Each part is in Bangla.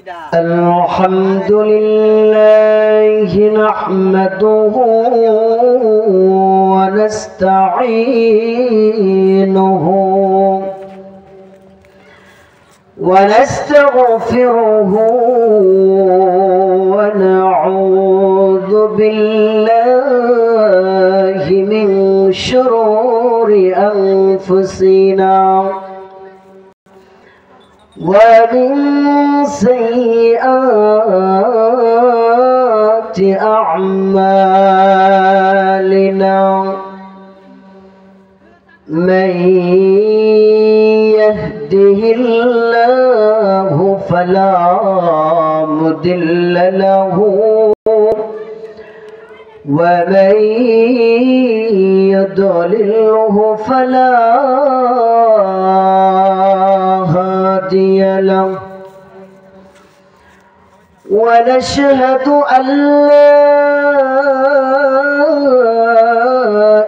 الحمد لله نحمده ونستعينه ونستغفره ونعوذ بالله من شرور أنفسنا ومن سيئات أعمالنا من يهده الله فلا مضل له ومن يضلله فلا هادي له ونشهد أن لا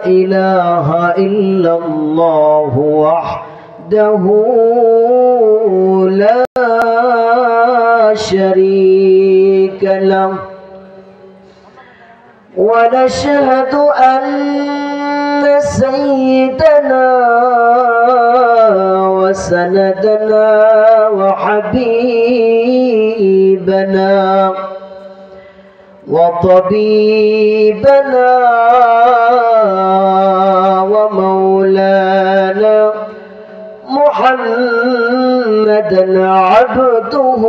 إله إلا الله وحده لا شريك له ونشهد أن سيدنا وسندنا وحبيبنا وطبيبنا ومولانا محمدا عبده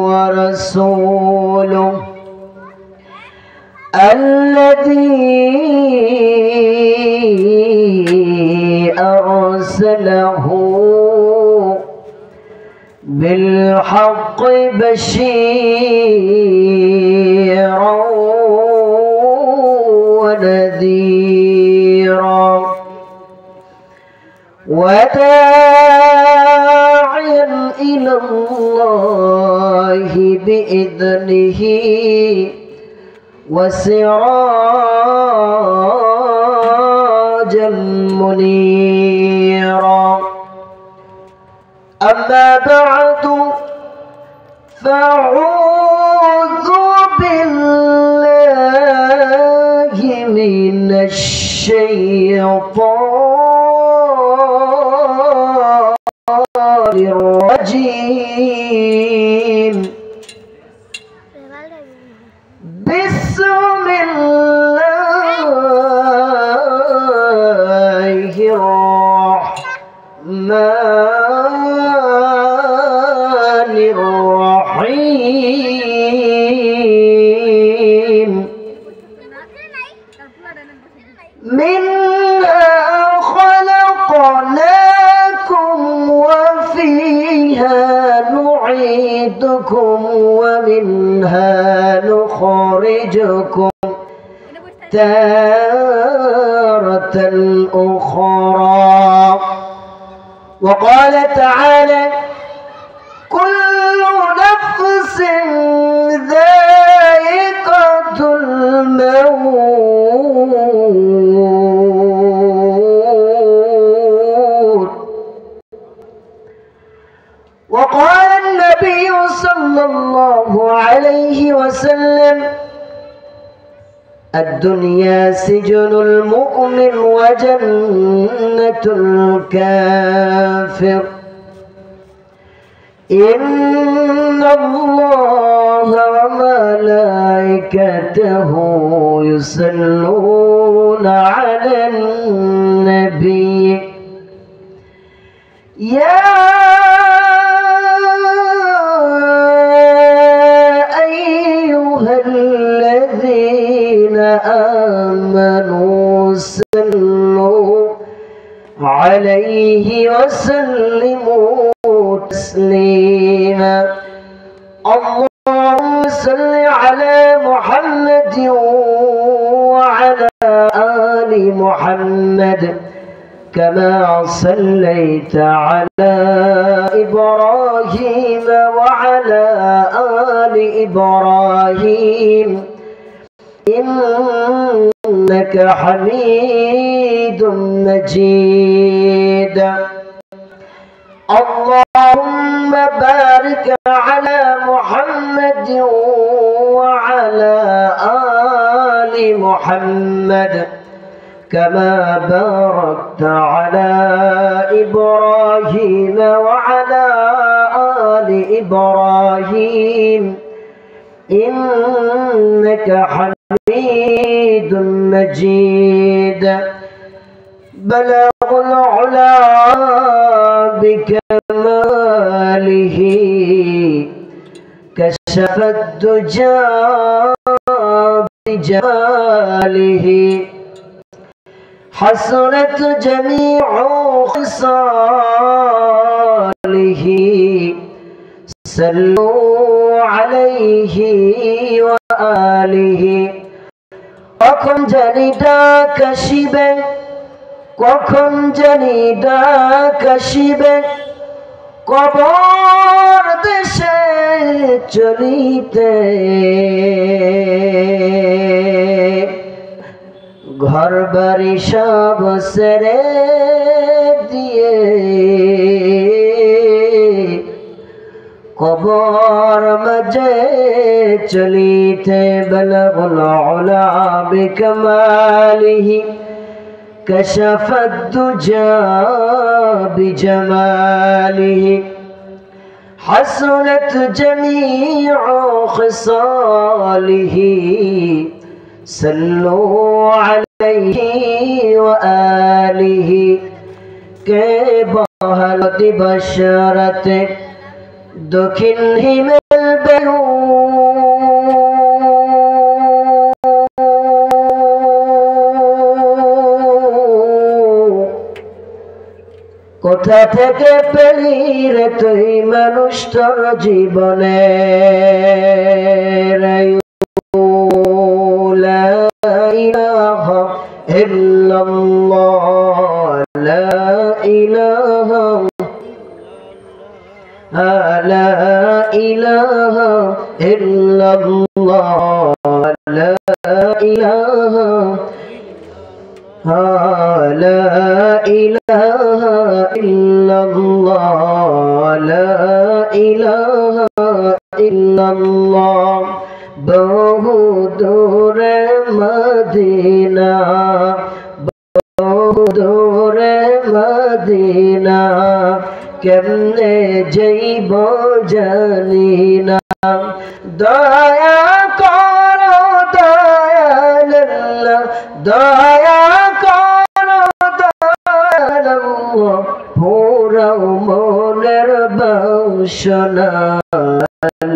ورسوله الذي أرسله بالحق بشيرا ونذيرا وداعيا إلى الله بإذنه وسراجا منيرا أما بعد فأعوذ بالله من الشيطان الرجيم بسم الله الرحمن الرحيم منها خلقناكم وفيها نعيدكم ومنها نخرجكم تارة أخرى وقال تعالى كل نفس ذائقة الموت وقال النبي صلى الله عليه وسلم الدنيا سجن المؤمن وجنة الكافر إن الله وملائكته يصلون على النبي يا أيها الذين آمنوا صلوا عليه وسلموا تسليما اللهم صل على محمد وعلى آل محمد كما صليت على إبراهيم وعلى آل إبراهيم إنك حميد مجيد اللهم بارك على محمد وعلى آل محمد كما باركت على إبراهيم وعلى آل إبراهيم إنك حميد مجيد بلغ العلا بكماله كشف الدجى بجماله حسنت جميع خصاله صلوا عليه وآله কখন জানি ডাক আসিবে কখন জানি ডাক আসিবে কবর দেশে চলিতে ঘর বাড়ি সব ছেড়ে দিয়ে কবর মাঝে চলিতে বলগুল উলা বিকমালিহি كشف الدجى بجماله حسنت جميع خصاله صلوا عليه وآله কে বহলতি বশরতে দক্ষিণ হিমেল বেহু কোথা থেকে পেলি রে তুই মানুষটার জীবনে লা ইলাহা ইল্লাল্লাহ লা ইলাহা ইল্লাল্লাহ লা ইলাহা لا إله إلا الله لا إله إلا الله বহু দূরে মদিনা বহু দূরে মদিনা কেমনে যাইব জানি না দয়া করো দয়াল দয়া পুরাও মনের বাসনা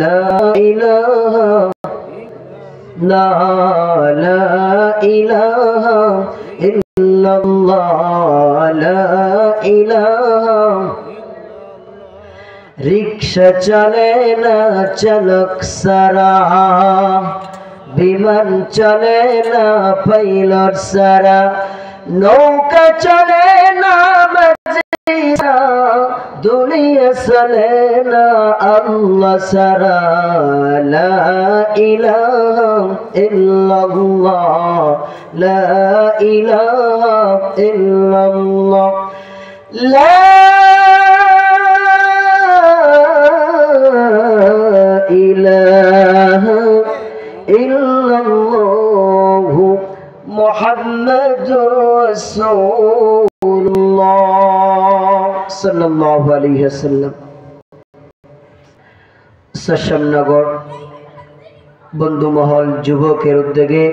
লা ইলাহা লা ইলাহা ইল্লাল্লাহ লা ইলাহা রিকশা চলে না চালক সারা বিমান চলে না পাইলট সারা নৌকা চলে না মজিরা দুনিয়া চলে না আল্লাহ সারা লা ইলাহা ইল্লাল্লাহ লা ইলাহা ইল্লাল্লাহ লা ইলাহা ইল্লাল্লাহ মুহাম্মাদুর রাসূলুল্লাহ সাল্লাল্লাহু আলাইহি ওয়াসাল্লাম। সশমনগর বন্ধুমহল যুবকের উদ্যোগে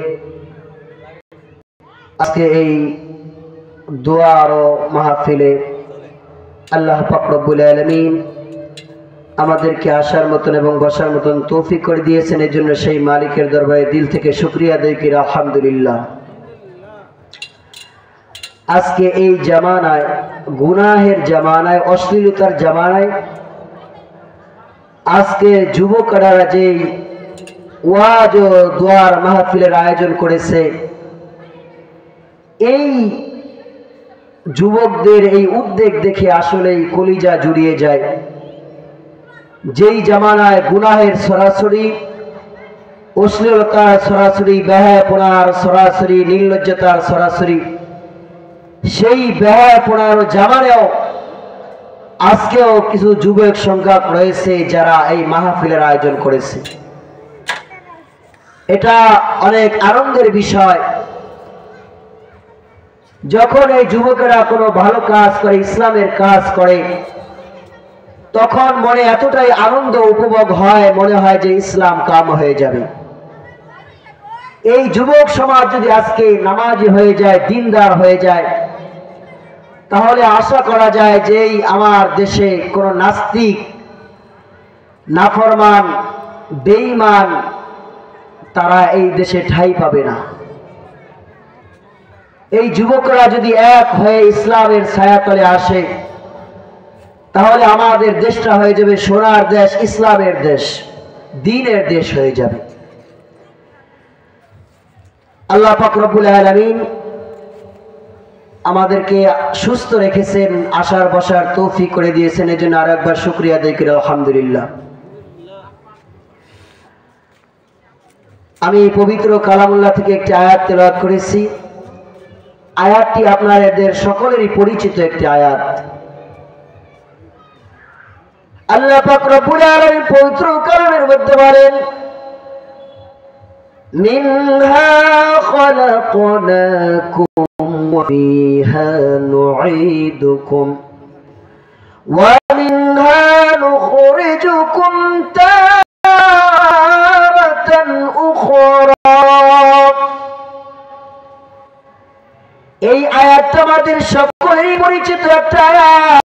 আজকে এই দোয়া ও মাহফিলে আল্লাহ পাক রব্বুল আলামিন আমাদেরকে আসার মতন এবং বসার মতন তৌফিক করে দিয়েছেন। এর জন্য সেই মালিকের দরবারে দিল থেকে শুকরিয়া আদায় করি আলহামদুলিল্লাহ। আজকে এই জামানায়, গুনাহের জামানায়, অশ্লীলতার জামানায় আজকে যুবকরা যে ওয়াজ ও দোয়ার মাহফিলের আয়োজন করেছে, এই যুবকদের এই উদ্যোগ দেখে আসলেই কলিজা জুড়িয়ে যায়। যেই জামানায় গুনাহের সরাসরি, অশ্লীলতার সরাসরি, বেহায়াপনার সরাসরি, নির্লজ্জতার সরাসরি, সেই বেহায়াপনার জামানেও আজকেও কিছু যুবক সংখ্যক রয়েছে যারা এই মাহফিলের আয়োজন করেছে। এটা অনেক আনন্দের বিষয়। যখন এই যুবকেরা কোনো ভালো কাজ করে, ইসলামের কাজ করে, তখন মনে এতটাই আনন্দ উপভোগ হয়, মনে হয় যে ইসলাম কাম হয়ে যাবে। এই যুবক সমাজ যদি আজকে নামাজি হয়ে যায়, দিনদার হয়ে যায়, তাহলে আশা করা যায় যে আমার দেশে কোনো নাস্তিক, নাফরমান, বেঈমান তারা এই দেশে ঠাঁই পাবে না। এই যুবকরা যদি এক হয়ে ইসলামের ছায়াতলে আসে, তাহলে আমাদের দেশটা হয়ে যাবে সোনার দেশ, ইসলামের দেশ, দ্বীনের দেশ হয়ে যাবে। আল্লাহ পাক রব্বুল আলামিন আমাদেরকে সুস্থ রেখেছেন, আসার বসার তৌফিক করে দিয়েছেন, এজন্য আর একবার শুকরিয়া আদায় করি আলহামদুলিল্লাহ। আমি পবিত্র কালামুল্লাহ থেকে একটি আয়াত তেলাওয়াত করেছি। আয়াতটি আপনাদের সকলেরই পরিচিত একটি আয়াত। আল্লাহ পাক রব্বুল আলামিন পবিত্র কালামের মধ্যে বলেন, মিনহা খালাকনাকুম ওয়া ফিহা নুঈদুকুম ওয়া মিনহা নুখরিজুকুম তারাতান উখরা। এই আয়াতটা আমাদের সকলেরই পরিচিত একটা আয়াত।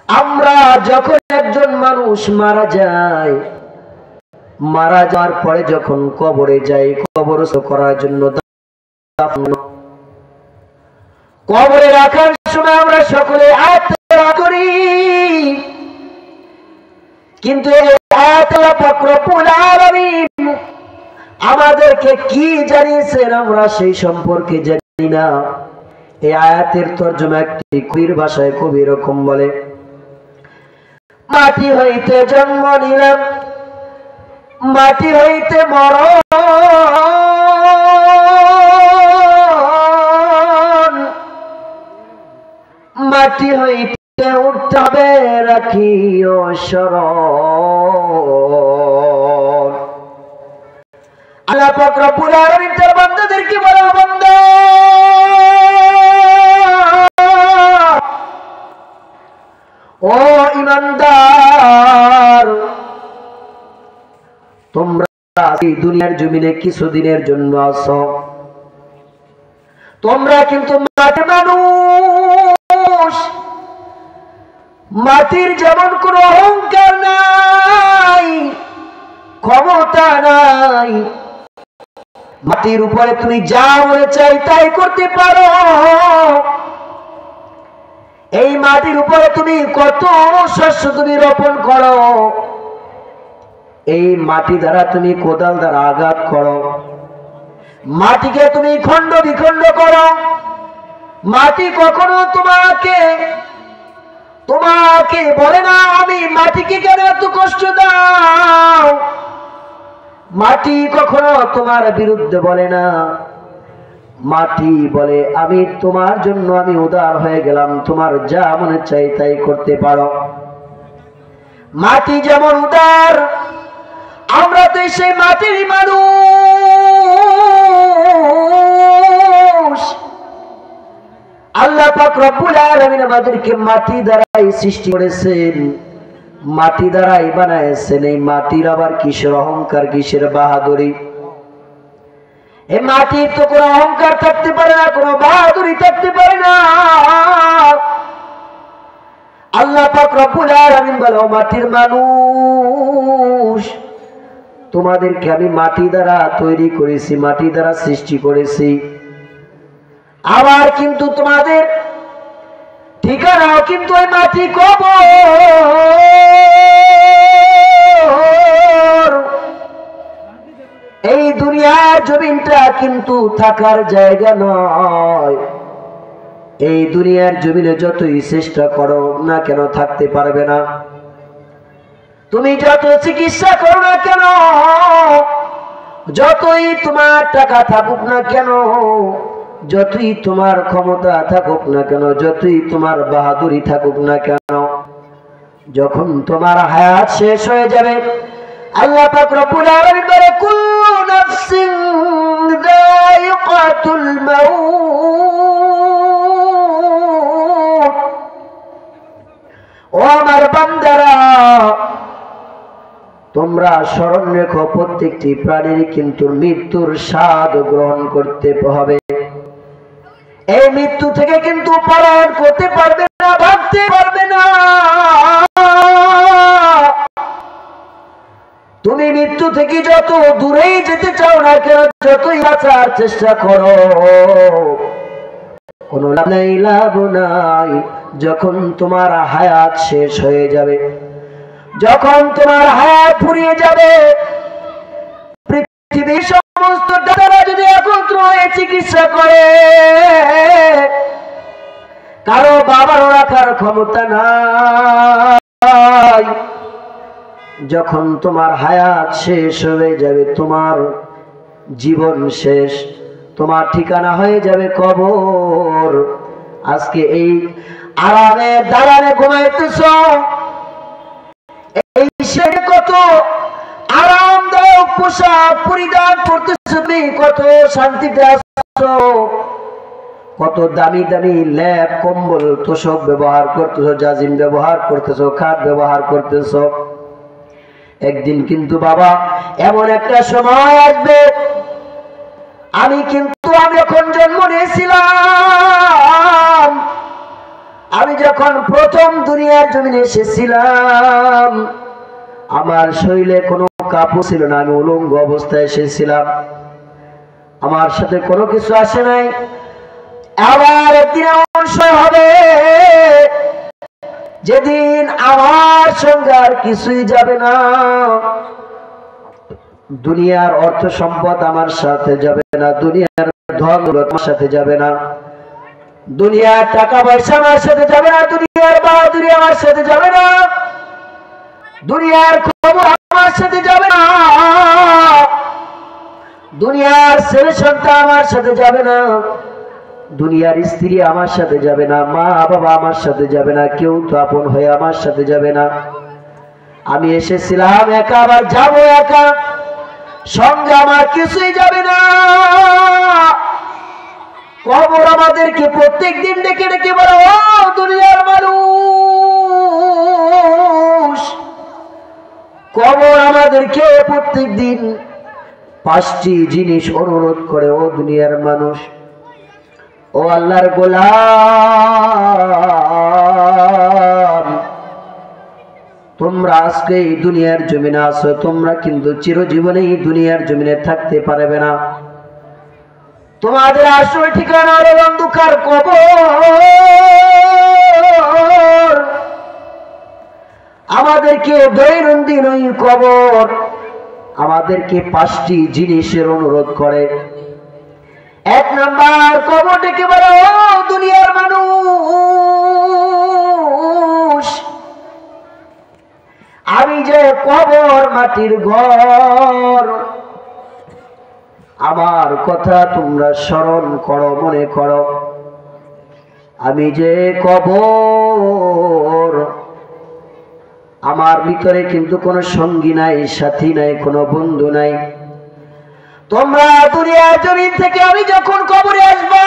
আমরা যখন একজন মানুষ মারা যায়, মারা যাওয়ার পরে যখন কবরে যাই, কবরস্থ করার জন্য কবরে রাখার সময় আমরা সকলে আয়াত করি, কিন্তু এই আয়াত আল্লাহ পাক রব্বুল আলামিন আমাদেরকে কি জানিয়েছেন আমরা সেই সম্পর্কে জানি না। এই আয়াতের তরজমা একটি কবির ভাষায় কবি এরকম বলে, মাটি হইতে জন্ম নিলাম, মাটি হইতে মরণ, মাটি হইতে উঠতে হবে রাখিও স্মরণ। আল্লাহ পাক রব্বুল আলামিন তার বান্দাদেরকে বলে, বান্দা ও ঈমানদার, তোমরা এই দুনিয়ার জমিনে কিছুদিনের জন্য আছো, তোমরা কিন্তু মাটির মানুষ। মাটির যেমন কোনো অহংকার নাই, ক্ষমতা নাই, মাটির উপরে তুমি যা মনে চাই তাই করতে পারো। এই মাটির উপরে তুমি কত শস্য তুমি রোপণ করো, এই মাটি দ্বারা তুমি কোদাল দ্বারা আঘাত করো, মাটিকে তুমি খণ্ড বিখণ্ড করো। মাটি কখনো তোমাকে বলে না আমি মাটিকে কেন এত কষ্ট দাও। মাটি কখনো তোমার বিরুদ্ধে বলে না, মাটি বলে আমি তোমার জন্য আমি উদার হয়ে গেলাম, তোমার যা মনে চাই তাই করতে পারো। মাটি যেমন উদার, আমরা তো সেই মাটির মানুষ। আল্লাহ পাক রব্বুল আলামিন আমাদেরকে মাটি দ্বারাই সৃষ্টি করেছেন, মাটি দ্বারাই বানাইছেন। এই মাটির আবার কিসের অহংকার, কিসের বাহাদুরি? এই মাটির তো কোনো অহংকার থাকতে পারে না, কোনো বাহাদুরি থাকতে পারে না। আল্লাহ পাক রব্বুল আলামিন বলে, ও মাটির মানুষ, তোমাদেরকে আমি মাটি দ্বারা তৈরি করেছি, মাটি দ্বারা সৃষ্টি করেছি। আবার কিন্তু তোমাদের ঠিকানাও কিন্তু ওই মাটি কবর। এই দুনিয়ার জমিনটা কিন্তু থাকার জায়গা নয়। এই দুনিয়ার জমিনে যতই চেষ্টা করো না কেন থাকতে পারবে না। তুমি যত চিকিৎসা করো না কেন, যতই তোমার টাকা থাকুক না কেন, যতই তোমার ক্ষমতা থাকুক না কেন, যতই তোমার বাহাদুরি থাকুক না কেন, যখন তোমার হায়াত শেষ হয়ে যাবে, আল্লাহ পাক রব্বুল আলামিন বলে কুল্লু নাফসিন যায়িকাতুল মাউত। ও আমার বান্দারা, তোমরা স্মরণ রেখো, প্রত্যেকটি প্রাণীর কিন্তু মৃত্যুর স্বাদ গ্রহণ করতে হবে। এই মৃত্যু থেকে কিন্তু পলায়ন করতে পারবে না, ভাবতে পারবে না। তুমি মৃত্যু থেকে যত দূরেই যেতে চাও না কেন, যতই বাঁচার চেষ্টা করো, কোনো লাভ নাই, লাভ নাই। যখন তোমার হায়াত শেষ হয়ে যাবে, যখন তোমার হায়াত ফুরিয়ে যাবে, পৃথিবীর সমস্ত ডাক্তাররা যদি একত্র হয়ে চিকিৎসা করে, কারো বাবার রাখার ক্ষমতা নাই। যখন তোমার হায়াত শেষ হয়ে যাবে, তোমার জীবন শেষ, তোমার ঠিকানা হয়ে যাবে কবর। আজকে এই আরামে দাঁড়ানে ঘুমাইতেছ, এই সে কত আরামদায়ক পোশাক পরিধান করতেছ, তুমি কত শান্তিতে আছো, কত দামি দামি ল্যাপ, কম্বল, তোষক ব্যবহার করতেছ, জাজিম ব্যবহার করতেছ, খাট ব্যবহার করতেছ। একদিন কিন্তু বাবা এমন একটা সময় আসবে, আমি যখন জন্ম নিয়েছিলাম, আমি যখন প্রথম দুনিয়ার জমিনে এসেছিলাম, আমার শরীরে কোনো কাপড় ছিল না, আমি উলঙ্গ অবস্থায় এসেছিলাম, আমার সাথে কোনো কিছু আসে নাই। আবার একদিন এমন সময় হবে যেদিন আমার সঙ্গে আর কিছুই যাবে না, দুনিয়ার অর্থ সম্পদ আমার সাথে যাবে না, দুনিয়ার ধন দৌলত আমার সাথে যাবে না, দুনিয়ার টাকা পয়সা আমার সাথে যাবে না, দুনিয়ার বাহাদুরি আমার সাথে যাবে না, দুনিয়ার খবর আমার সাথে যাবে না, দুনিয়ার ছেলে সন্তান আমার সাথে যাবে না, দুনিয়ার স্ত্রী আমার সাথে যাবে না, মা বাবা আমার সাথে যাবে না, কেউ তো আপন হয়ে আমার সাথে যাবে না। আমি এসেছিলাম একা, আবার যাবো একা, সঙ্গে আমার কিছুই যাবে না। কবর আমাদেরকে প্রত্যেক দিন ডেকে ডেকে বলে, ও দুনিয়ার মানুষ, কবর আমাদেরকে প্রত্যেক দিন 5টি জিনিস অনুরোধ করে, ও দুনিয়ার মানুষ, ও আল্লাহর গোলাম, তোমরা আজকে এই দুনিয়ার জমিনে আছো, তোমরা কিন্তু চিরজীবনে এই দুনিয়ার জমিনে থাকতে পারবে না। তোমাদের আসল ঠিকানা হলো অন্ধকার কবর। আমাদেরকে দৈনন্দিন ওই কবর আমাদেরকে 5টি জিনিসের অনুরোধ করে। 1 নাম্বার, কবর ডেকে বলে, ও দুনিয়ার মানুষ, আমি যে কবর মাটির ঘর, আমার কথা তোমরা স্মরণ করো, মনে করো, আমি যে কবর, আমার ভিতরে কিন্তু কোনো সঙ্গী নাই, সাথী নাই, কোনো বন্ধু নাই। তোমরা দুনিয়ার জমিন থেকে আমি যখন কবরে আসবা,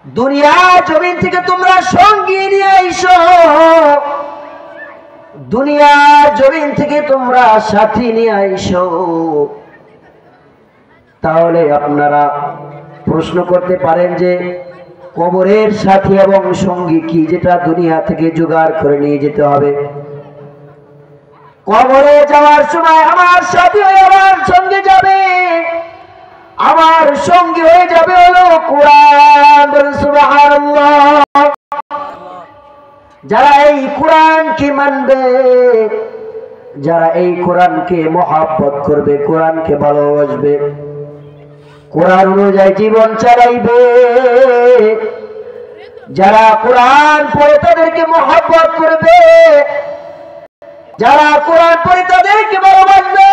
দুনিয়ার জমিন থেকে তোমরা সঙ্গী নিয়ে আইসো, দুনিয়ার জমিন থেকে তোমরা সাথী নিয়ে আইসো। তাহলে আপনারা প্রশ্ন করতে পারেন যে কবরের সাথী এবং সঙ্গী কি, যেটা দুনিয়া থেকে জোগাড় করে নিয়ে যেতে হবে? কবরে যাওয়ার সময় আমার সাথী হয়ে আমার সঙ্গে যাবে, আমার সঙ্গী হয়ে যাবে হলো কোরআন। বলুন সুবহানাল্লাহ। যারা এই কোরআনকে মানবে, যারা এই কোরআনকে মহব্বত করবে, কোরআনকে ভালোবাসবে, কোরআন অনুযায়ী জীবন চালাইবে, যারা কোরআন পড়ে তাদেরকে মহব্বত করবে, যারা কোরআন পড়ে তাদেরকে ভালোবাসবে,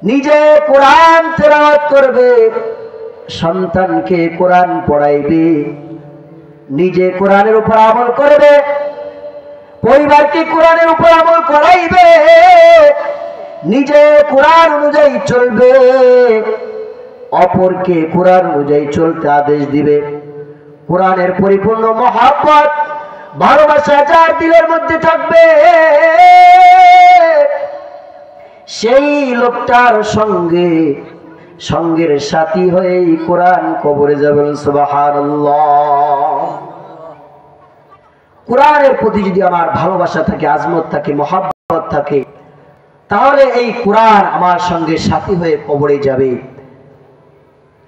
নিজে কোরআন তেলাওয়াত করবে, সন্তানকে কোরআন পড়াইবে, নিজে কোরআনের উপর আমল করবে, পরিবারকে কোরআনের উপর আমল করাইবে, নিজে কোরআন অনুযায়ী চলবে, অপরকে কোরআন অনুযায়ী চলতে আদেশ দিবে। কোরআনের পরিপূর্ণ মহব্বত ভালোবাসা যার দিলের মধ্যে থাকবে, সেই লোকটার সঙ্গের সাথী হয়ে কোরআন কবরে যাবেন। সুবহানাল্লাহ। কোরআনের প্রতি যদি আমার ভালোবাসা থাকে, আজমত থাকে, মহব্বত থাকে, তাহলে এই কোরআন আমার সঙ্গে সাথী হয়ে কবরে যাবে,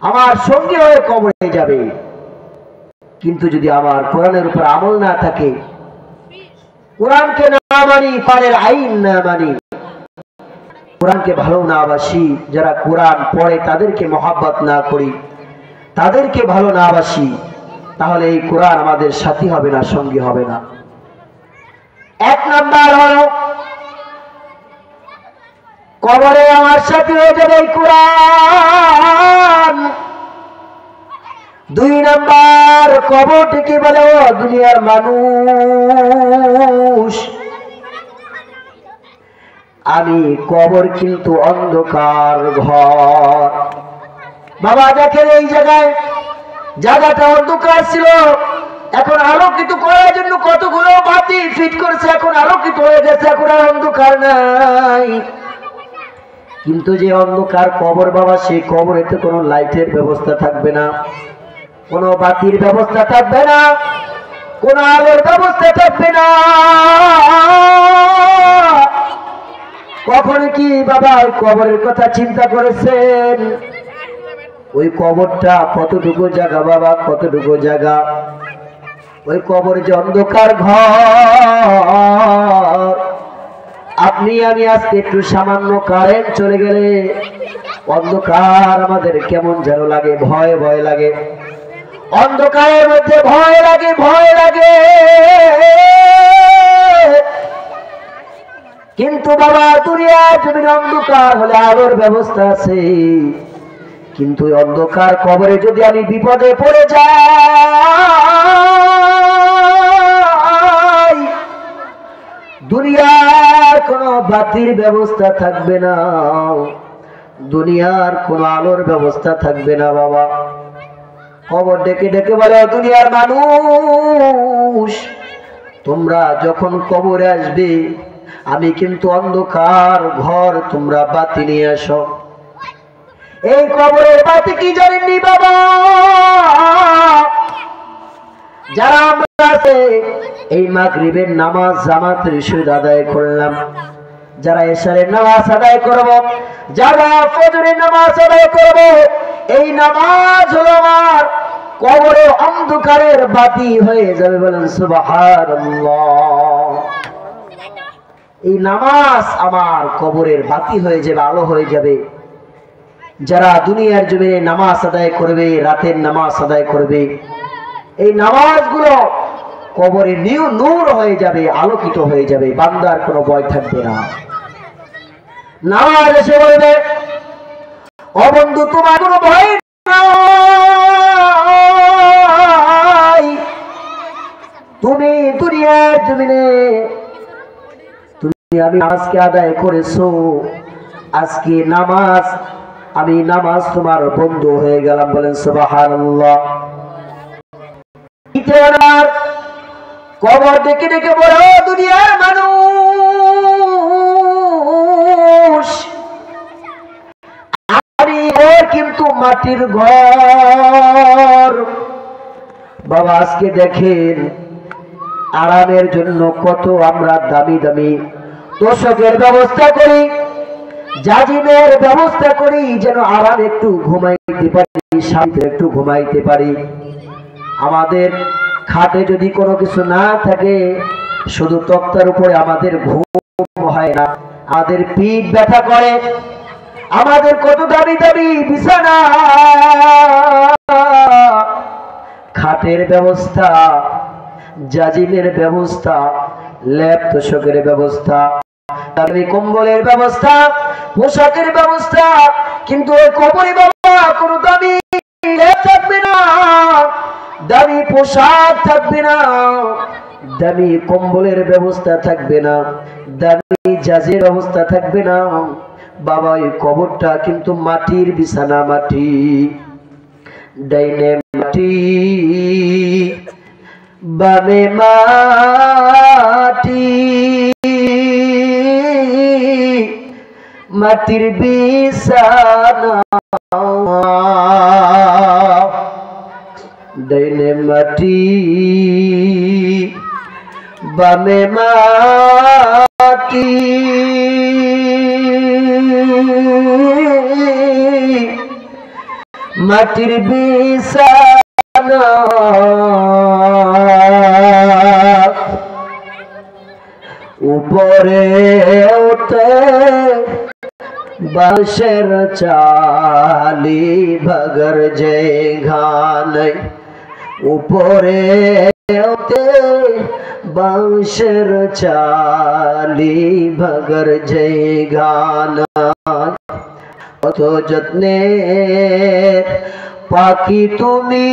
আমার সঙ্গী হয়ে কবরে যাবে। কিন্তু যদি আমার কোরআনের উপর আমল না থাকে, কোরআনকে না মানি, কোরআনের আইন না মানি, কোরআনকে ভালো না বাসি, যারা কোরআন পড়ে তাদেরকে মহব্বত না করি, তাদেরকে ভালো না বাসি, তাহলে এই কোরআন আমাদের সাথী হবে না, সঙ্গী হবে না। এক নাম্বার হলো কবরে আমার সাথী হয়ে যাবে এই কোরআন। দুই নাম্বার, কবরটিকে বলে ও দুনিয়ার মানুষ, আমি কবর কিন্তু অন্ধকার ঘর। বাবা দেখেন এই জায়গাটা অন্ধকার ছিল, এখন আলোকিত করার জন্য কতগুলো বাতি ফিট করেছে, এখন আলোকিত হয়ে গেছে, এখন আর অন্ধকার নাই। কিন্তু যে অন্ধকার কবর বাবা, সেই কবরেতে কোনো লাইটের ব্যবস্থা থাকবে না, কোনো বাতির ব্যবস্থা থাকবে না, কোনো আলোর ব্যবস্থা থাকবে না। কখন কি বাবা ওই কবরের কথা চিন্তা করেছেন? ওই কবরটা কতটুকু জায়গা বাবা, কতটুকু জায়গা? ওই কবর যে অন্ধকার ঘর, আপনি আমি আজকে একটু সামান্য কারেন্ট চলে গেলে অন্ধকার আমাদের কেমন যেন লাগে, ভয় ভয় লাগে, অন্ধকারের মধ্যে ভয় লাগে, ভয় লাগে। কিন্তু বাবা দুনিয়ার জমিনে অন্ধকার হলে আলোর ব্যবস্থা আছে, কিন্তু অন্ধকার কবরে যদি আমি বিপদে পড়ে যাই, দুনিয়ার কোনো বাতির ব্যবস্থা থাকবে না, দুনিয়ার কোনো আলোর ব্যবস্থা থাকবে না বাবা। কবর ডেকে ডেকে বলে দুনিয়ার মানুষ, তোমরা যখন কবরে আসবে আমি কিন্তু অন্ধকার ঘর, তোমরা বাতি নিয়ে আসো। এই কবরের বাতি কি জানেননি বাবা? যারা আমরা আছে এই মাগরিবের নামাজ জামাতের সহিত আদায় করলাম, যারা এশারের নামাজ আদায় করব, যারা ফজরের নামাজ আদায় করব, এই নামাজ হলো আমার কবরে অন্ধকারের বাতি হয়ে যাবে। বলেন সুবহানাল্লাহ। এই নামাজ আমার কবরের বাতি হয়ে যাবে, আলো হয়ে যাবে। যারা দুনিয়ার জমিনে নামাজ আদায় করবে, রাতের নামাজ আদায় করবে, এই নামাজগুলো কবরে নূর হয়ে যাবে, আলোকিত হয়ে যাবে, বান্দার কোনো ভয় থাকবে না। নামাজ এসে বলবে ও বন্ধু তোমার কোনো ভয় নাই, তুমি দুনিয়ার জমিনে আমি নামাজকে আদায় করেছো, আজকে আমি নামাজ তোমার বন্ধু হয়ে গেলাম। বলেন সুবহানাল্লাহ। কবর ডেকে ডেকে বলো দুনিয়ার মানুষ, আমি কিন্তু মাটির ঘর। বাবা আজকে দেখেন আরামের জন্য কত আমরা দামি দামি তোষকের ব্যবস্থা করি, জাজিমের ব্যবস্থা করি, যেন আরাম একটু ঘুমাইতে পারি, শান্তিতে একটু ঘুমাইতে পারি। আমাদের খাটে যদি কোনো কিছু না থাকে, শুধু তক্তার উপরে আমাদের ঘুম হয় না, আমাদের পিঠ ব্যথা করে। আমাদের কত দামি দামি বিছানা, খাটের ব্যবস্থা, জাজিমের ব্যবস্থা, ল্যাপ তোষকের ব্যবস্থা, দামি কম্বলের ব্যবস্থা, পোশাকের ব্যবস্থা, কিন্তু ওই কবরে বাবা কোনো দামি থাকবে না, দামি পোশাক থাকবে না, দামি কম্বলের ব্যবস্থা থাকবে না, দামি জাজের ব্যবস্থা থাকবে না। বাবা ওই কবরটা কিন্তু মাটির বিছানা, মাটি, ডাইনে মাটি, বামে মাটি, মাটির বিছানা, ডাইনে মাটি, বামে মাটি, মাটির বিছানা, উপরে ওঠে বাঁশের চালি, ভগর জায়গা নাই, উপরে ওঠে বাঁশের চালি, ভগর জায়গা নাই। কত যত্নে পাখি তুমি,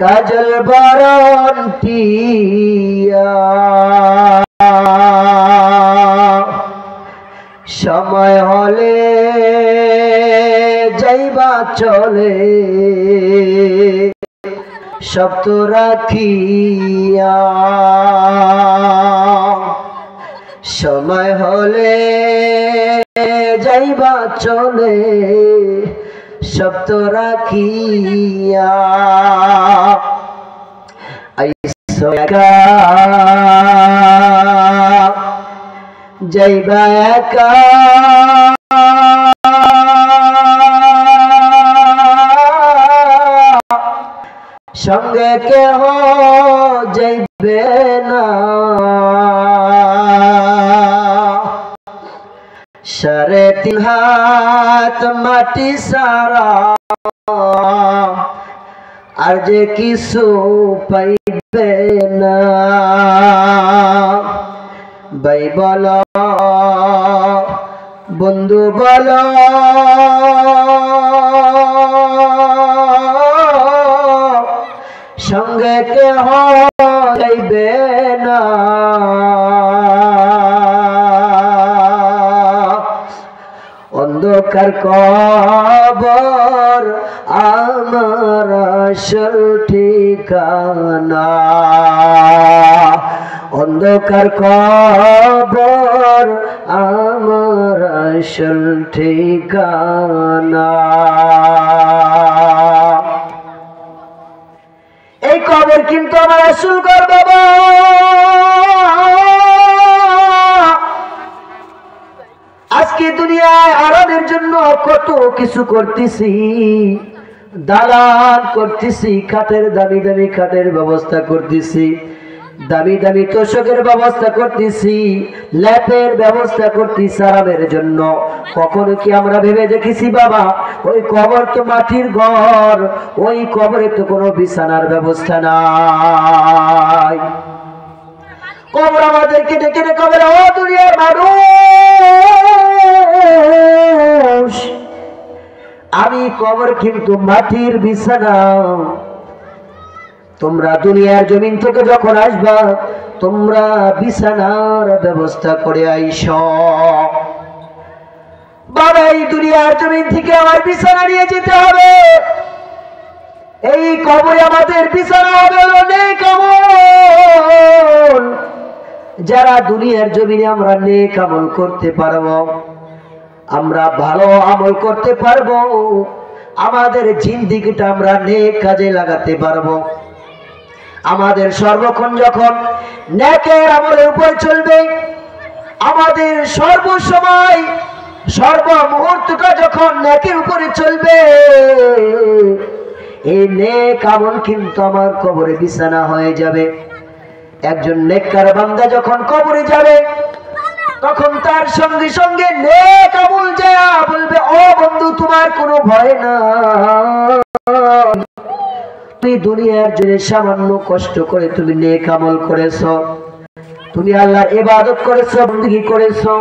কাজল বরণ টিয়া, সময় হলে যাইবা চলে, শব্দ রাখিয়া, সময় হলে যাইবা চলে, শব্দ রাখিয়া। আইসো একা যাইবা একা, সঙ্গে কেহ যাইবে না, 3.5 হাত মাটি সারা, আর যে কিছু পাইবে না। ভাই বল, বন্ধু বল, সঙ্গে কেহ যাইবে না। অন্ধকার কবর আমার আসল ঠিকানা, অন্ধকার কবর আমার আসল ঠিকানা। এই কবর কিন্তু আমার আসল ঘর বাবা। আজকে দুনিয়ায় আরামের জন্য কত কিছু করতেছি, দালান করতেছি, খাটের দামি দামি খাটের ব্যবস্থা করতেছি, দামি দামি তোষকের ব্যবস্থা করতেছি, ল্যাপের ব্যবস্থা করতেছি আরামের জন্য। কখনো কি আমরা ভেবে দেখেছি বাবা ওই কবর তো মাটির ঘর, ওই কবরে তো কোনো বিছানার ব্যবস্থা নাই। কবর আমাদেরকে ডেকে ডেকে বলে, ও দুনিয়ার মানুষ, আমি কবর কিন্তু মাটির বিছানা। তোমরা দুনিয়ার জমিন থেকে যখন আসবা, তোমরা বিছানার ব্যবস্থা করে আইস। বাবা এই দুনিয়ার জমিন থেকে আমার বিছানা নিয়ে যেতে হবে, এই কবরে আমাদের বিছানা হবে নেক আমল। যারা দুনিয়ার জমিনে আমরা নেক আমল করতে পারবো, আমরা ভালো আমল করতে পারবো, আমাদের জিন্দেগিটা আমরা নেক কাজে লাগাতে পারবো। আমাদের সর্বক্ষণ যখন নেকের আমলের উপর চলবে, আমাদের সর্বসময় সর্বমুহূর্তটা যখন নেকের উপরে চলবে, এই নেক আমল কিন্তু আমার কবরে বিছানা হয়ে যাবে। একজন নেককার বান্দা যখন কবরে যাবে, তখন তার সঙ্গে সঙ্গে নেক আমল যায় বলবে, ও বন্ধু তোমার কোনো ভয় না, দুনিয়ার জন্য সামান্য কষ্ট করে তুমি নেক আমল করেছো, তুমি আল্লাহর ইবাদত করেছো, বندگی করেছো।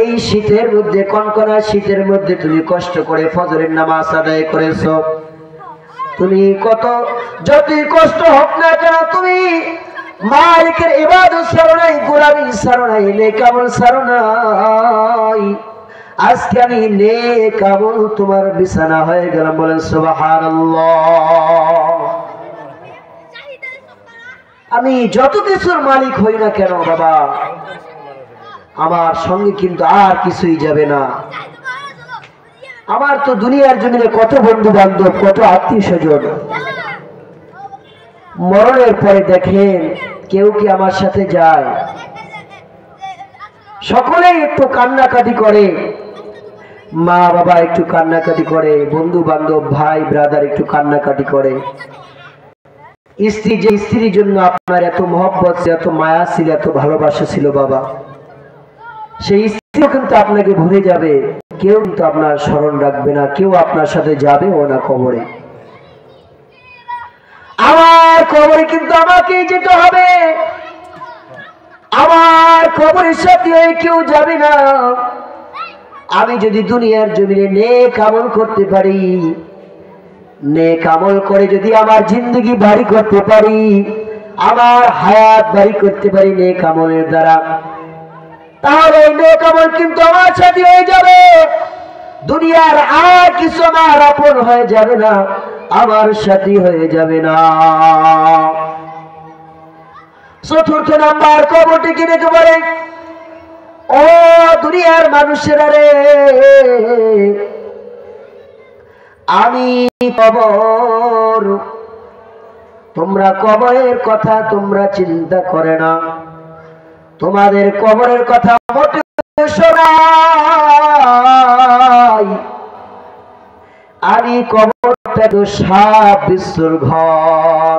এই শীতের মধ্যে, কনকনা শীতের মধ্যে তুমি কষ্ট করে ফজরের নামাজ আদায় করেছো। তুমি কত যতই কষ্ট হোক না কেন, তুমি মালিকের ইবাদত ছাড়ো নাই, গোলামি ছাড়ো নাই, নেক আমল ছাড়ো নাই। আজকে আমি নেক আমল তোমার বিছানা হয়ে গেলাম। বলেন সুবহানাল্লাহ। আমি যত কিছুর মালিক হই না কেন বাবা, আমার সঙ্গে কিন্তু আর কিছুই যাবে না। আমার তো দুনিয়ার জমিনে কত বন্ধু বান্ধব, কত আত্মীয় স্বজন, মরণের পরে দেখেন কেউ কি আমার সাথে যায়? সকলেই একটু কান্নাকাটি করে, মা বাবা একটু কান্নাকাটি করে, বন্ধু বান্ধব ভাই ব্রাদার একটু কান্নাকাটি করে। স্ত্রী, যে স্ত্রীর জন্য আপনার এত মহব্বত, এত মায়া ছিল, এত ভালোবাসা ছিল বাবা, সেই স্ত্রীও কিন্তু আপনাকে ভুলে যাবে। কেউ কিন্তু আপনার স্মরণ রাখবে না, কেউ আপনার সাথে যাবে ও না কবরে। আমার কবরে কিন্তু আমাকেই যেতে হবে। আমার কবরের সাথে কেউ যাবে না। আমি যদি দুনিয়ার জমিনে নেক আমল করতে পারি, নেক আমল করে যদি আমার জিন্দগি ভারী করতে পারি, আমার হায়াত ভারী করতে পারি নেক আমলের দ্বারা, তাহলে নেক আমল কিন্তু আমার সাথে হয়ে যাবে। দুনিয়ার আর কিছু আমার আপন হয়ে যাবে না, আমার সাথী হয়ে যাবে না। চতুর্থ নাম্বার কবরটি কিনে বলে, ও দুনিয়ার মানুষেরা রে, আমি কবর, তোমরা কবরের কথা তোমরা চিন্তা করে না, তোমাদের কবরের কথা মোটেও শোনাই। আমি কবরটা তো সাপ বিশ্বর ঘর,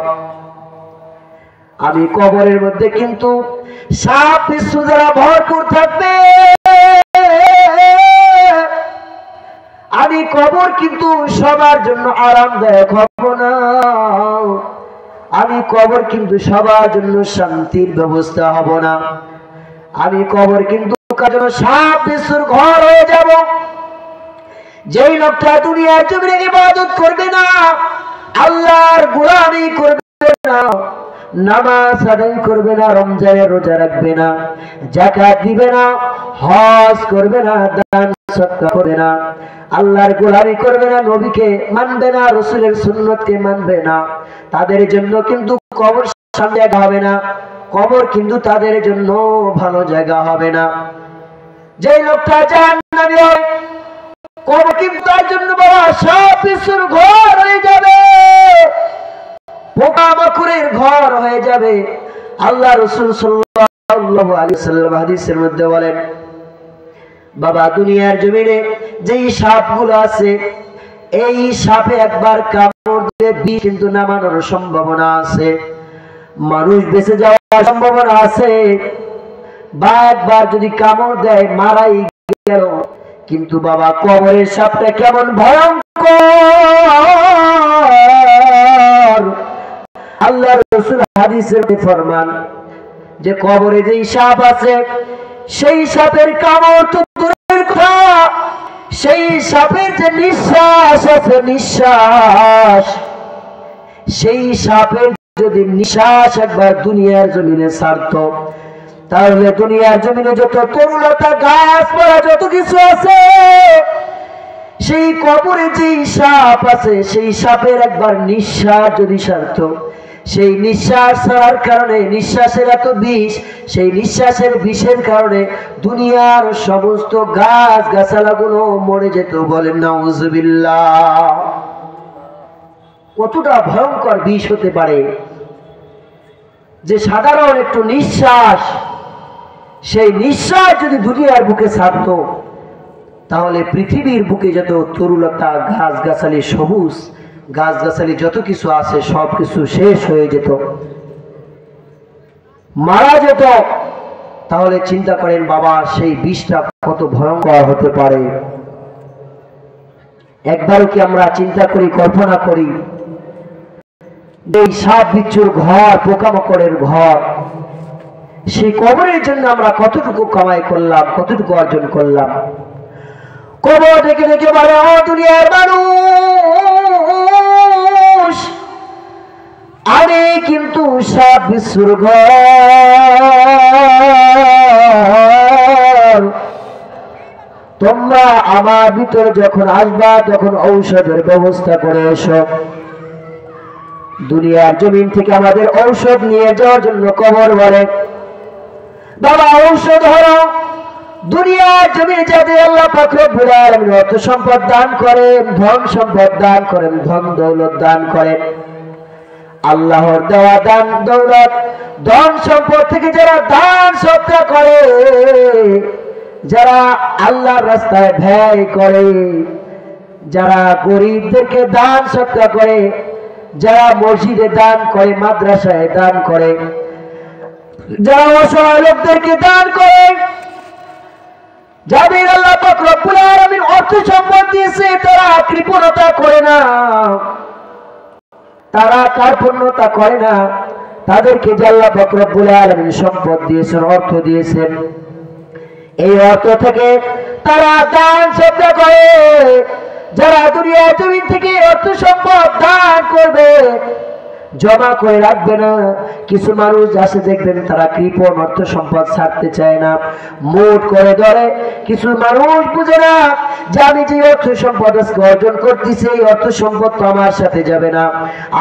আমি কবরের মধ্যে কিন্তু সাপ বিশ্ব যারা ভরপুর থাকবে। আমি কবর কিন্তু সবার জন্য আরামদায়ক হব না, আমি কবর কিন্তু সবার জন্য শান্তির ব্যবস্থা হব না। আমি কবর কিন্তু কারণ সাপ বিশ্বর ঘর হয়ে যাব। যেই লোকটা দুনিয়ার জমিনে ইবাদত করবে না, আল্লাহর গোলামি করবে না, নামাজ আদায় করবে না, রমজানের রোজা রাখবে না, যাকাত দিবে না, হজ করবে না, দান সদকা করবে না, আল্লাহর গোলামি করবে না, নবীকে মানবে না, রাসূলের সুন্নতকে মানবে না, তাদের জন্য কিন্তু কবর শান্তি জায়গা হবে না। কবর কিন্তু তাদের জন্য ভালো জায়গা হবে না। যে লোকটা জাহান্নামী হয়, কবর কিন্তু তার জন্য বাবা সাপ বিশ্বর ঘর হয়ে যাবে, পোকামাকড়ের ঘর হয়ে যাবে। আল্লাহ রাসূল সাল্লাল্লাহু আলাইহি ওয়াসাল্লাম হাদিসের মধ্যে বলেন, বাবা দুনিয়ার জমিনে যেই সাপগুলো আছে, এই সাপে একবার কামড় দিয়ে বিষ কিন্তু নামানোর সম্ভাবনা আছে, মানুষ বেঁচে যাওয়ার সম্ভাবনা আছে, বা একবার যদি কামড় দেয় মারাই গেল। কিন্তু বাবা কবরের সাপটা কেমন ভয়ঙ্কর! আল্লাহর রাসূল হাদিসে ফরমান যে কবরে যেই সাপ আছে, সেই সাপের কামড় তো দূরের কথা, সেই সাপের যে নিঃশ্বাস আছে, নিঃশ্বাস, সেই সাপের যদি নিঃশ্বাস একবার দুনিয়ার জমিনে ছাড়তো, তাহলে দুনিয়ার জমিনে যত তরুলতা গাছপালা যত কিছু আছে, সেই কবরে যেই সাপ আছে, সেই সাপের একবার নিঃশ্বাস যদি ছাড়তো, সেই নিঃশ্বাস ছাড়ার কারণে, নিঃশ্বাসের এত বিষ, সেই নিঃশ্বাসের বিষের কারণে দুনিয়ার সমস্ত গাছ গাছালাগুলো মরে যেত। বলেন নাউজুবিল্লাহ। কতটা ভয়ঙ্কর বিষ হতে পারে যে সাধারণ একটু নিঃশ্বাস, সেই নিঃশ্বাস যদি দুনিয়ার বুকে ছাড়তো, তাহলে পৃথিবীর বুকে যত তরুলতা গাছগাছালি, সবুজ গাছগাছালি যত কিছু আছে সব কিছু শেষ হয়ে যেত, মারা যেত। তাহলে চিন্তা করেন বাবা সেই বিষটা কত ভয়ঙ্কর হতে পারে। একবারও কি আমরা চিন্তা করি, কল্পনা করি এই সাপ বিচ্ছুর ঘর, পোকামাকড়ের ঘর, সেই কবরের জন্য আমরা কতটুকু কামাই করলাম, কতটুকু অর্জন করলাম। কবর দেখে দেখে বলে, ও দুনিয়ার মানুষ, আমি কিন্তু সাপ বিচ্ছুর ঘর। তোমরা আমার ভিতরে যখন আসবা তখন ঔষধের ব্যবস্থা করে এসো। দুনিয়ার জমিন থেকে আমাদের ঔষধ নিয়ে যাওয়ার জন্য কবর বলে, বাবা ঔষধ হলো দুনিয়ার জমিনে যাদের আল্লাহ পাক রব্বুল আলামিন অর্থ সম্পদ দান করেন, ধন সম্পদ দান করেন, ধন দৌলত দান করেন, আল্লাহর দেওয়া দান দৌলত ধন সম্পদ থেকে যারা দান সদকা করে, যারা আল্লাহর রাস্তায় ব্যয় করে, যারা গরিবদেরকে দান সদকা করে, যারা মসজিদে দান করে, মাদ্রাসায় দান করে, যারা অসহায় লোকদেরকে দান করে, যাদের আল্লাহ পাক রব্বুল আলামিন অর্থ সম্পদ দিয়েছে, তারা কৃপণতা করে না, তারা কার্পণ্যতা করে না। তাদেরকে যে আল্লাহ পাক রব্বুল আলামিন সম্পদ দিয়েছেন, অর্থ দিয়েছেন, এই অর্থ থেকে তারা দান সদকা করে। যারা দুনিয়ার জমিন থেকে অর্থ সম্পদ দান করবে, জমা করে রাখবে না। কিছু মানুষ আছে দেখবেন তারা কৃপণ, অর্থ সম্পদ ছাড়তে চায় না, মোট করে ধরে। কিছু মানুষ বুঝে না যে আমি যে অর্থ সম্পদ অর্জন করতেছি, এই অর্থ সম্পদ তো আমার সাথে যাবে না,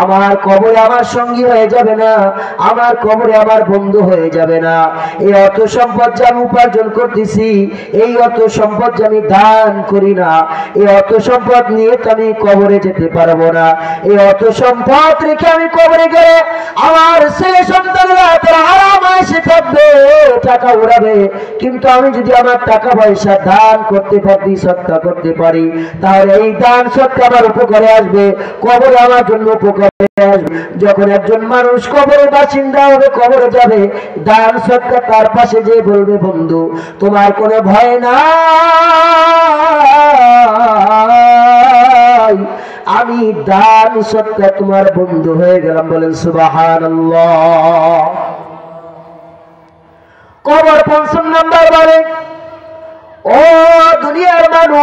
আমার কবরে আমার সঙ্গী হয়ে যাবে না, আমার কবরে আমার বন্ধু হয়ে যাবে না। এই অর্থ সম্পদ যে আমি উপার্জন করতেছি, এই অর্থ সম্পদ যে আমি দান করি না, এই অর্থ সম্পদ নিয়ে তো আমি কবরে যেতে পারবো না। এই অর্থ সম্পদ রেখে আমি কবরে গেলে আমার ছেলে সন্তানরা তারা আরাম এসে থাকবে, টাকা উড়াবে। কিন্তু আমি যদি আমার টাকা পয়সা দান করতে পারি, সদকা করতে পারি, তাহলে এই দান সদকা আমার উপকারে আসবে, কবরে আমার জন্য উপকারে আসবে। যখন একজন মানুষ কবরের বাসিন্দা হবে, কবরে যাবে, দান সদকা তার পাশে যে বলবে, বন্ধু তোমার কোনো ভয় নাই, আমি দান সদকা তোমার বন্ধু হয়ে গেলাম। বলেন সুবহানাল্লাহ। কবর ৫ম নাম্বার বলে, ও দুনিয়ার মানুষ,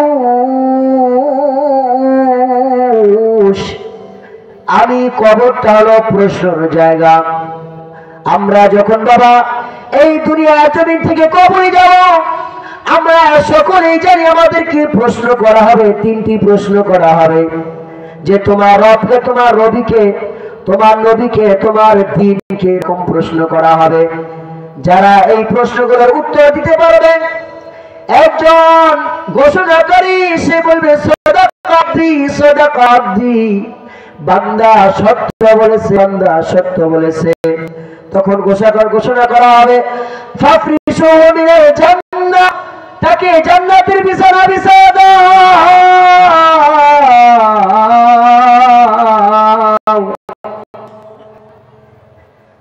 আমি কবরটা হলো প্রশ্নের জায়গা। আমরা যখন বাবা এই দুনিয়ার জমিন থেকে কবরে যাব, আমরা সকলেই জানি আমাদেরকে প্রশ্ন করা হবে, 3টি প্রশ্ন করা হবে, যে তোমার রবকে, তোমার রবিকে, তোমার নবীকে, তোমার দ্বীনকে, এরকম প্রশ্ন করা হবে। যারা এই প্রশ্নগুলোর উত্তর দিতে পারবে, একজন ঘোষণাকারী সে বলবে সাদাকাতি সাদাকাতি, বান্দা সত্য বলেছে, বান্দা সত্য বলেছে। তখন ঘোষণা করা হবে, ফাফরিশু মিনাল জান্নাহ, তাকে জান্নাতের বিছানা বিছায়া দাও।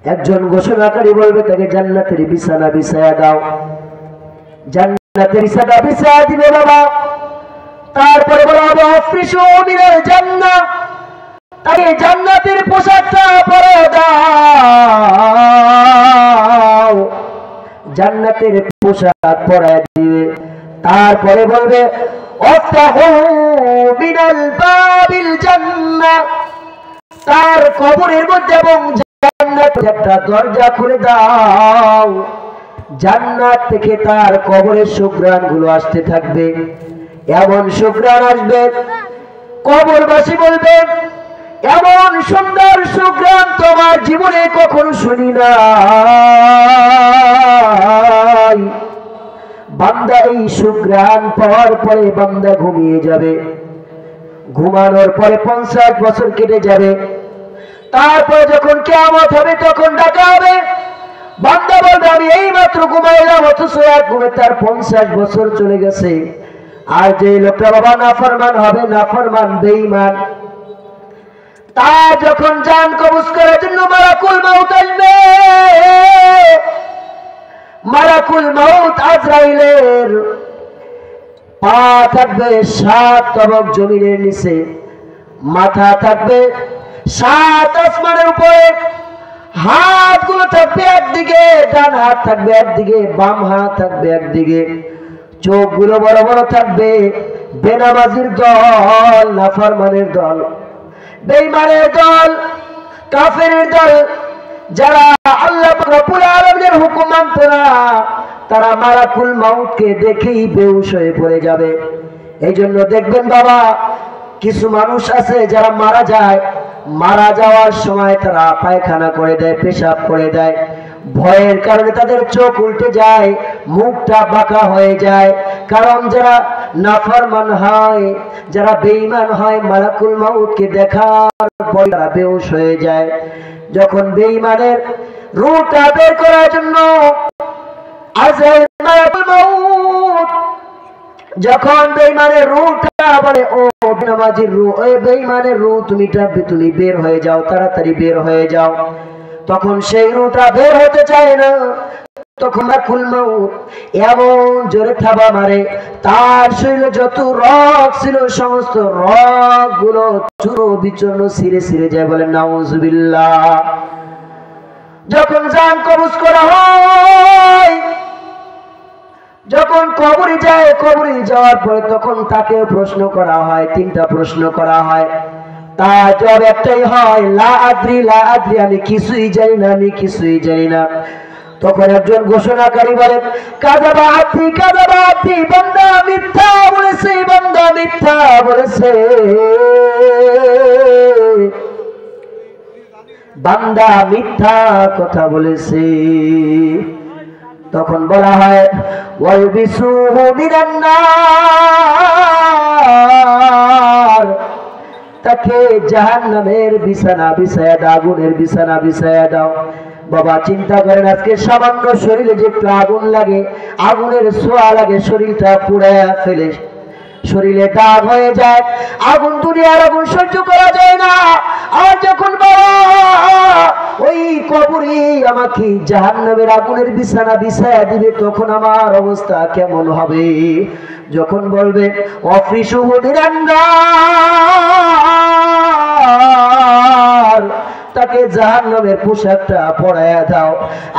একজন ঘোষণাকারী বলবে তাকে জান্নাতের বিছানা বিছায়া দাও। জান্নাতের বিছানা বিছায়া দিবে বাবা। তারপরে বলা হবে আফরিশু মিনাল জান্নাহ, তাকে জান্নাতের পোশাকটা পরে দাও। জান্নাতের পোশাক পরায় দিবে। তারপরে বলবে আফতাহু মিনাল বাবিল জান্নাহ, তার কবরের মধ্যে এবং জান্নাতের একটা দরজা খুলে দাও। জান্নাত থেকে তার কবরের সুঘ্রাণ গুলো আসতে থাকবে। এমন সুঘ্রাণ আসবে, কবরবাসী বলবে এমন সুন্দর সুঘ্রাণ তোমার জীবনে কখনো শুনি নাই। বান্দা এই সুঘ্রাণ পাওয়ার পরে বান্দা ঘুমিয়ে যাবে। ঘুমানোর পরে 50 বছর কেটে যাবে। তারপরে যখন কিয়ামত হবে তখন ডাকা হবে। বান্দা বলবে আমি এই মাত্র ঘুমাইলাম, অথচ এক ঘুমে তার 50 বছর চলে গেছে। আর যে লোকটা বাবা নাফরমান হবে, নাফরমান বেঈমান, তার যখন জান কবজ করার জন্য মালাকুল মাউত আসবে, মালাকুল মাউত আজরাইলের পা থাকবে 7 তবক জমিনের নিচে, মাথা থাকবে সাত আসমানের উপরে হাতগুলো থাকবে একদিকে, ডান হাত থাকবে একদিকে, বাম হাত থাকবে একদিকে, চোখগুলো বড় বড় থাকবে। বেনামাজির দল, নাফরমানের দল, বেঈমানের দল, কাফেরের দল, যারা আল্লাহ রব্বুল আলামিনের হুকুম মানতো না, তারা মালাকুল মাউতকে দেখেই বেহুশ হয়ে পড়ে যাবে। এই জন্য দেখবেন বাবা, কিছু মানুষ আছে যারা মারা যায়, মারা যাওয়ার সময় তারা পায়খানা করে দেয়, পেশাব করে দেয়, ভয়ের কারণে তাদের চোখ উল্টে যায়, মুখটা বাঁকা হয়ে যায়। কারণ যারা নাফরমান হয়, যারা বেঈমান হয়, মালাকুল মাউতকে দেখার পর তারা বেহুশ হয়ে যায়। যখন বেঈমানের রূহটা বের করার জন্য আজরাইল মালাকুল মাউত যখন বেঈমানের রূহটা বলে, ও বেনামাজির রূহ, ওই বেঈমানের রূহ তুমি বের হয়ে যাও, তাড়াতাড়ি বের হয়ে যাও, তখন সেই রূহটা বের হতে চায় না। তখন মালাকুল মাউত এমন জোরে থাবা মারে, তার শরীরে যত রগ ছিল সমস্ত রগ গুলো চূর্ণ বিচূর্ণ ছিঁড়ে ছিঁড়ে যায়। বলে নাউজুবিল্লাহ। যখন জান কবজ করা হয়, যখন কবরে যায়, কবরে যাওয়ার পরে তখন তাকে প্রশ্ন করা হয়, তিনটা প্রশ্ন করা হয়। তার জবাব একটাই হয়, লা আদ্রি, লা আদ্রি, আমি কিছুই জানি না, আমি কিছুই জানি না। তখন একজন ঘোষণাকারী বলেন, কাযাবা আব্দি, কাযাবা আব্দি, বান্দা মিথ্যা বলেছে, বান্দা মিথ্যা বলেছে, বান্দা মিথ্যা কথা বলেছে। তখন বলা হয়, ওয়ালবিসুহু মিনান নার, তাকে জাহান্নামের বিছানা বিছায়া দাও, আগুনের বিছানা বিছায়া দাও। বাবা চিন্তা করেন, আজকে সামান্য শরীরে যে একটু আগুন লাগে, আগুনের ছোঁয়া লাগে, শরীরটা পুড়ায়া ফেলে, শরীরে দাগ হয়ে যায়। আগুন, দুনিয়ার আগুন সহ্য করা যায় না। আর যখন বাবা ওই কবরে আমাকে জাহান্নামের আগুনের বিছানা বিছায়া দিবে, তখন আমার অবস্থা কেমন হবে? যখন বলবে অফিসুহু মিনান নার, তাকে জাহান্নামের পোশাকটা পরাইয়া দাও,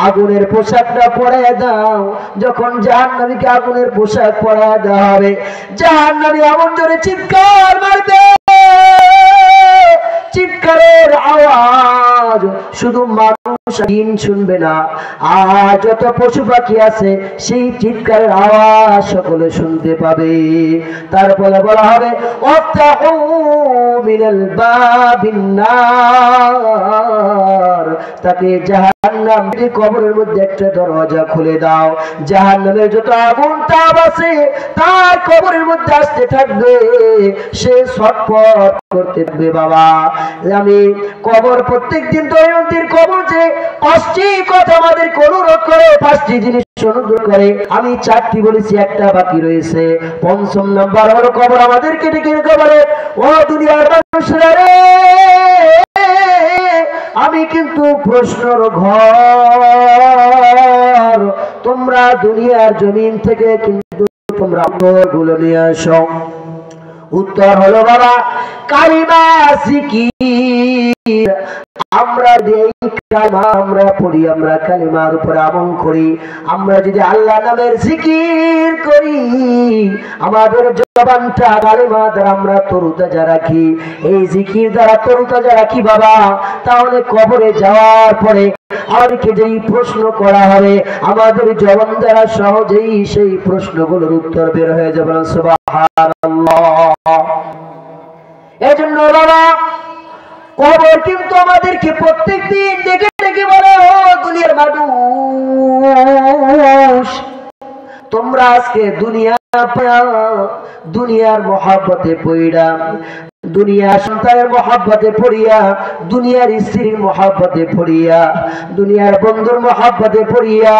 আগুনের পোশাকটা পরাইয়া দাও। যখন জাহান্নামীকে আগুনের পোশাক পরাইয়া দেওয়া হবে, জাহান্নামী এমন জোরে চিৎকার মারবে, চিৎকারের আওয়াজ শুধু মানুষ দিন শুনবে না, আর যত পশু পাখি আছে সেই চিৎকারের আওয়াজ সকলে শুনতে পাবে। তারপরে বলা হবে, ওয়াফতাহু মিনাল বাবিন নার, তাকে জাহান্নামের কবরের মধ্যে একটা দরজা খুলে দাও। জাহান্নামের যত আগুন তাপ আছে তার কবরের মধ্যে আসতে থাকবে, সে ছটফট করতে থাকবে। বাবা আমি কবর প্রত্যেকদিন দৈনন্দিন কবর যে 5টি কথা আমাদের অনুরোধ করে, 5টি জিনিস অনুরোধ করে, আমি 4টি বলেছি, একটা বাকি রয়েছে। 5ম নাম্বার হলো কবর আমাদেরকে ডেকে কবরে, ও দুনিয়ার মানুষরা রে, আমি কিন্তু প্রশ্নর ঘর, তোমরা দুনিয়ার জমিন থেকে কিন্তু তোমরা উত্তরগুলো নিয়ে আসো। উত্তর হলো বাবা কালিমা জিকির। আমরা এই কালিমা আমরা পড়ি, আমরা কালিমার উপর আমল করি, আমরা যদি আল্লাহ নামের জিকির করি, আমাদের জবানটা কালিমা দ্বারা আমরা তরুতাজা রাখি, এই জিকির দ্বারা তরুতাজা রাখি বাবা, তাহলে কবরে যাওয়ার পরে আমাদেরকে যেই প্রশ্ন করা হবে, আমাদের জবান দ্বারা সহজেই সেই প্রশ্নগুলোর উত্তর বের হয়ে যাবে। সুবহানাল্লাহ। এজন্য বাবা কবর কিন্তু আমাদেরকে প্রত্যেকদিন ডেকে ডেকে বলে, ও দুনিয়ার মানুষ, তোমরা আজকে দুনিয়ার মহব্বতে পড়িয়া, দুনিয়ার সন্তানের মহব্বতে পড়িয়া, দুনিয়ার স্ত্রীর মহব্বতে পড়িয়া, দুনিয়ার বন্ধুর মহব্বতে পড়িয়া,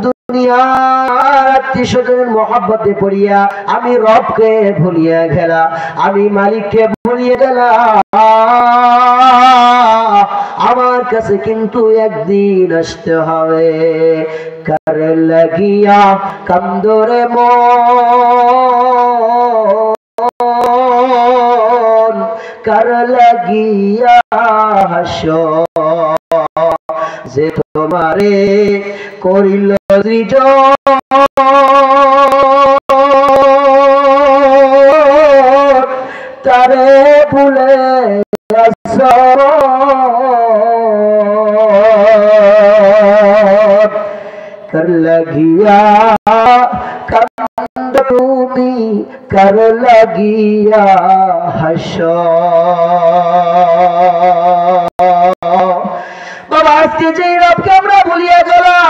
দুনিয়ার আত্মীয়স্বজনের মহব্বতে পড়িয়া আমি রবকে ভুলিয়া গেলা, আমি মালিককে ভুলিয়ে গেলাম। আমার কাছে কিন্তু একদিন আসতে হবে। কার লাগিয়া কান্দরে মন, কার কার লাগিয়া হাসো যে তোমারে করিল সৃজন তারে ভুলে আছো কার লাগিয়া কান্দ তুমি কার লাগিয়া হাসো বাবা আজকে যে রবকে আমরা ভুলিয়ে গেলাম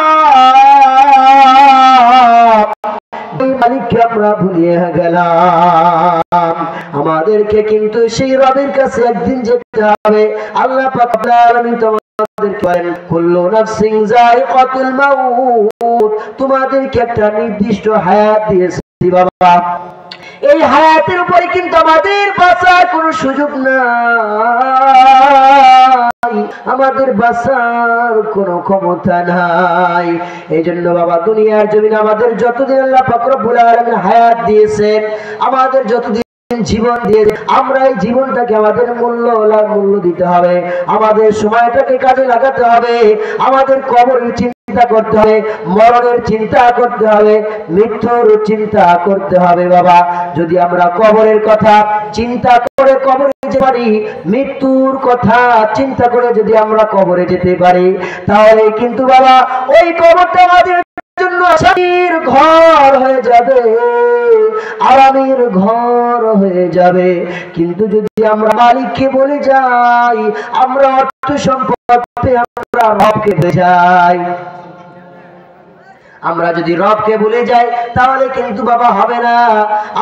মালিককে আমরা ভুলিয়ে গেলাম আমাদেরকে কিন্তু সেই রবের কাছে একদিন যেতে হবে আল্লাহ পাক রব্বুল আলামিন তোমাদেরকে বলেন কুল্লু নাফসিন যায়িকাতুল মাউত তোমাদেরকে একটা নির্দিষ্ট হায়াত দিয়েছি বাবা এই হায়াতের উপরে কিন্তু আমাদের বাঁচার কোনো সুযোগ নাই আমাদের বাঁচার কোনো ক্ষমতা নাই এইজন্য বাবা দুনিয়ার জমিনে আমাদের যতদিন আল্লাহ পাক রব্বুল আলামিন হায়াত দিয়েছেন আমাদের যতদিন জীবন দিয়ে আমরা এই জীবনটাকে আমাদের মূল্য দিতে হবে আমাদের সময়টাকে কাজে লাগাতে হবে আমাদের কবরের চিন্তা করতে হবে মরণের চিন্তা করতে হবে মৃত্যুর চিন্তা করতে হবে বাবা যদি আমরা কবরের কথা চিন্তা করে কবরে যেতে পারি মৃত্যুর কথা চিন্তা করে যদি আমরা কবরে যেতে পারি তাহলে কিন্তু বাবা ওই কবরটা আমাদের জন্য শান্তির ঘর হয়ে যাবে আরামের ঘর হয়ে যাবে কিন্তু যদি আমরা মালিককে বলে যাই আমরা অর্থ সম্পদ পেয়ে আমরা রবকে ভুলে যাই আমরা যদি রবকে ভুলে যাই তাহলে কিন্তু বাবা হবে না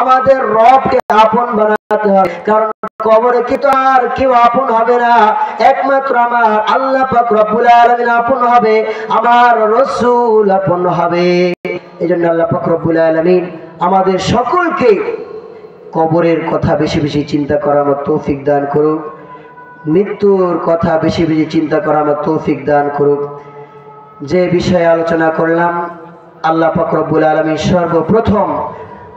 আমাদের রবকে আপন বানাতে হবে কারণ কবরে কি তো আর কেউ আপন হবে না একমাত্র আমার আল্লাহ পাক রব্বুল আলামিন আপন হবে আমার রাসূল আপন হবে এজন্য আল্লাহ পাক রব্বুল আলামিন আমাদের সকলকে কবরের কথা বেশি বেশি চিন্তা করার মতো তৌফিক দান করুক মৃত্যুর কথা বেশি বেশি চিন্তা করার মতো তৌফিক দান করুক যে বিষয়ে আলোচনা করলাম আল্লাহ পাক রব্বুল আলামিন সর্বপ্রথম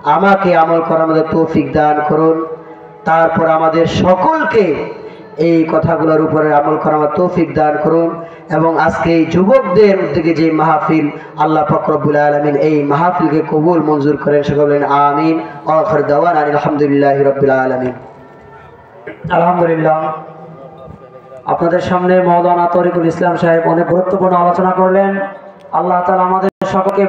আমাকে আমল করার মতো তৌফিক দান করুন তারপর আমাদের সকলকে এই কথাগুলোর উপরে আমল করার মতো তৌফিক দান করুন এবং আজকে এই যুবকদের উদ্যোগে যে মাহফিল আল্লাহ পাক রব্বুল আলামিন এই মাহফিলকে কবুল মঞ্জুর করেন সকলে বলেন আমিন আখির দাওয়ানা আলহামদুলিল্লাহি রাব্বিল আলামিন আলহামদুলিল্লাহ আপনাদের সামনে মাওলানা তরিকুল ইসলাম সাহেব অনেক গুরুত্বপূর্ণ আলোচনা করলেন আল্লাহ তাআলা আমাদের সকলকে